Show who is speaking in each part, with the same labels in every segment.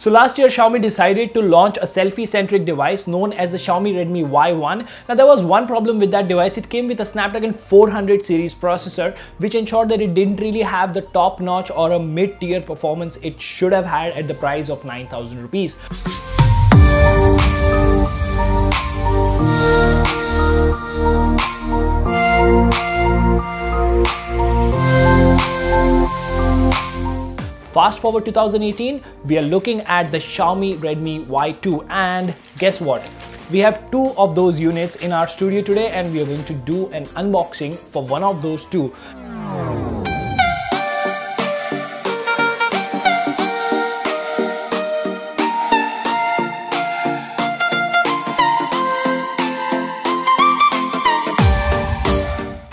Speaker 1: So last year Xiaomi decided to launch a selfie-centric device known as the Xiaomi Redmi Y1. Now there was one problem with that device. It came with a Snapdragon 400 series processor, which ensured that it didn't really have the top-notch or a mid-tier performance it should have had at the price of 9,000 rupees. Fast forward 2018, we are looking at the Xiaomi Redmi Y2, and guess what? We have two of those units in our studio today, and we are going to do an unboxing for one of those two.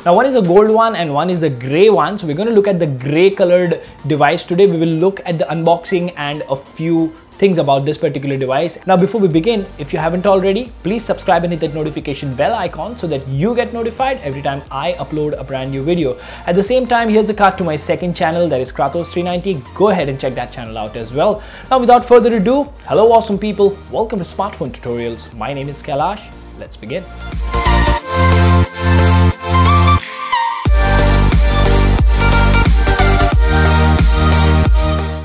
Speaker 1: Now one is a gold one and one is a grey one. So we're going to look at the grey colored device today. We will look at the unboxing and a few things about this particular device. Now before we begin, if you haven't already, please subscribe and hit that notification bell icon so that you get notified every time I upload a brand new video. At the same time, here's a card to my second channel, that is Kratos390. Go ahead and check that channel out as well. Now without further ado, hello awesome people, welcome to Smartphone Tutorials. My name is Kailash. Let's begin.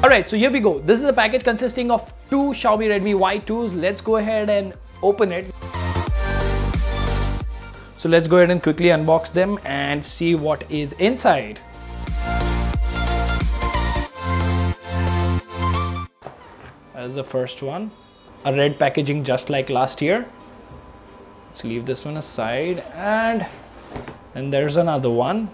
Speaker 1: Alright, so here we go. This is a package consisting of two Xiaomi Redmi Y2s. Let's go ahead and open it. So let's go ahead and quickly unbox them and see what is inside. That's the first one. A red packaging just like last year. Let's leave this one aside, and there's another one.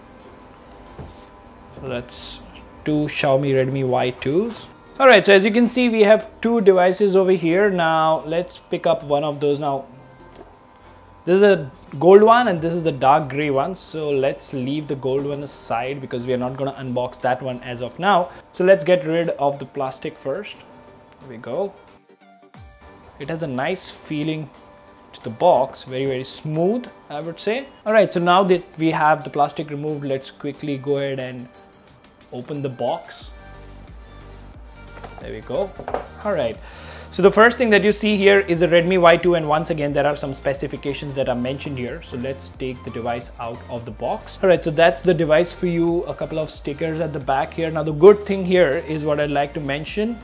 Speaker 1: So that's two Xiaomi Redmi Y2s. Alright, so as you can see, we have two devices over here. Now let's pick up one of those. Now this is a gold one and this is the dark gray one. So let's leave the gold one aside because we are not going to unbox that one as of now. So let's get rid of the plastic first. Here we go. It has a nice feeling to the box, very smooth, I would say. Alright, so now that we have the plastic removed, let's quickly go ahead and open the box. There we go. Alright, so the first thing that you see here is a Redmi Y2, and once again there are some specifications that are mentioned here. So let's take the device out of the box. Alright, so that's the device for you. A couple of stickers at the back here. Now the good thing here is what I'd like to mention.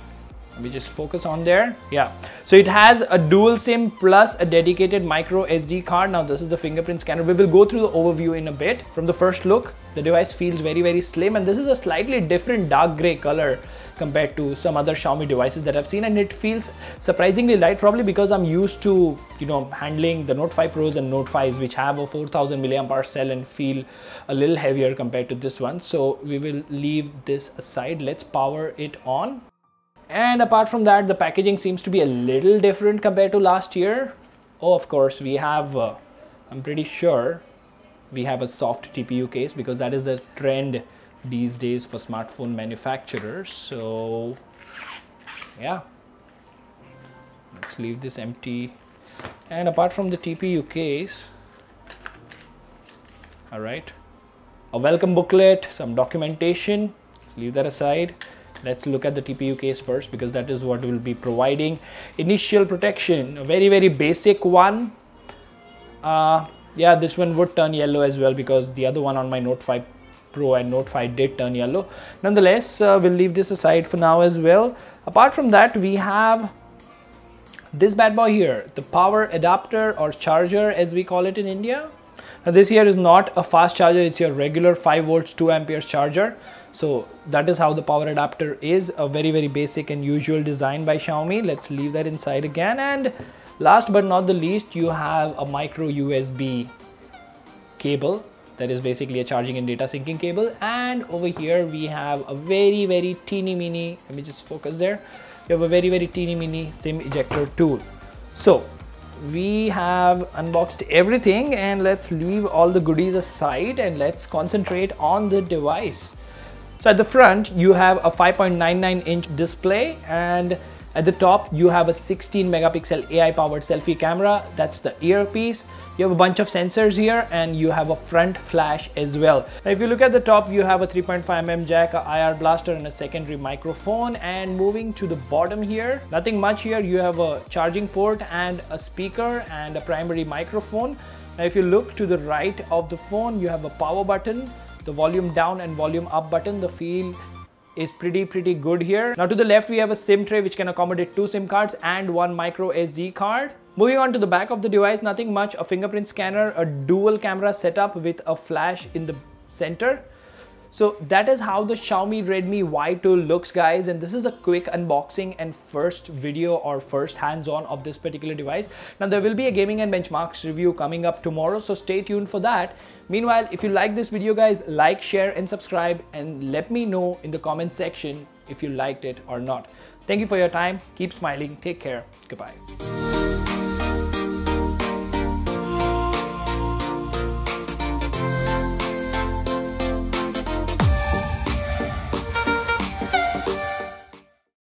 Speaker 1: Let me just focus on there. Yeah, so it has a dual SIM plus a dedicated micro SD card. Now this is the fingerprint scanner. We will go through the overview in a bit. From the first look, the device feels very slim, and this is a slightly different dark gray color compared to some other Xiaomi devices that I've seen, and it feels surprisingly light, probably because I'm used to, you know, handling the Note 5 Pros and Note 5s, which have a 4000 mAh cell and feel a little heavier compared to this one. So we will leave this aside. Let's power it on. And apart from that, the packaging seems to be a little different compared to last year. Oh, of course, we have, I'm pretty sure, we have a soft TPU case because that is the trend these days for smartphone manufacturers. So, yeah, let's leave this empty. And apart from the TPU case, all right, a welcome booklet, some documentation. Let's leave that aside. Let's look at the TPU case first because that is what will be providing initial protection. A very basic one. Yeah, this one would turn yellow as well because the other one on my Note 5 Pro and Note 5 did turn yellow. Nonetheless, we'll leave this aside for now as well. Apart from that, we have this bad boy here, the power adapter or charger as we call it in India. Now this here is not a fast charger, it's your regular 5 volts 2 amperes charger. So that is how the power adapter is, a very basic and usual design by Xiaomi. Let's leave that inside again. And last but not the least, you have a micro USB cable that is basically a charging and data syncing cable. And over here we have a very teeny mini, let me just focus there. You have a very teeny mini SIM ejector tool. So we have unboxed everything, and let's leave all the goodies aside and let's concentrate on the device. So at the front, you have a 5.99-inch display, and At the top, you have a 16 megapixel AI powered selfie camera. That's the earpiece. You have a bunch of sensors here and you have a front flash as well. Now, if you look at the top, you have a 3.5mm jack, a IR blaster and a secondary microphone. And moving to the bottom here, nothing much here. You have a charging port and a speaker and a primary microphone. Now, if you look to the right of the phone, you have a power button, the volume down and volume up button. The feel is pretty good here. Now to the left, we have a SIM tray which can accommodate 2 SIM cards and 1 micro SD card. Moving on to the back of the device, nothing much, a fingerprint scanner, a dual camera setup with a flash in the center. So that is how the Xiaomi Redmi Y2 looks, guys, and this is a quick unboxing and first video or first hands-on of this particular device. Now there will be a gaming and benchmarks review coming up tomorrow, so stay tuned for that. Meanwhile, if you like this video, guys, like, share and subscribe, and let me know in the comment section if you liked it or not. Thank you for your time. Keep smiling. Take care. Goodbye.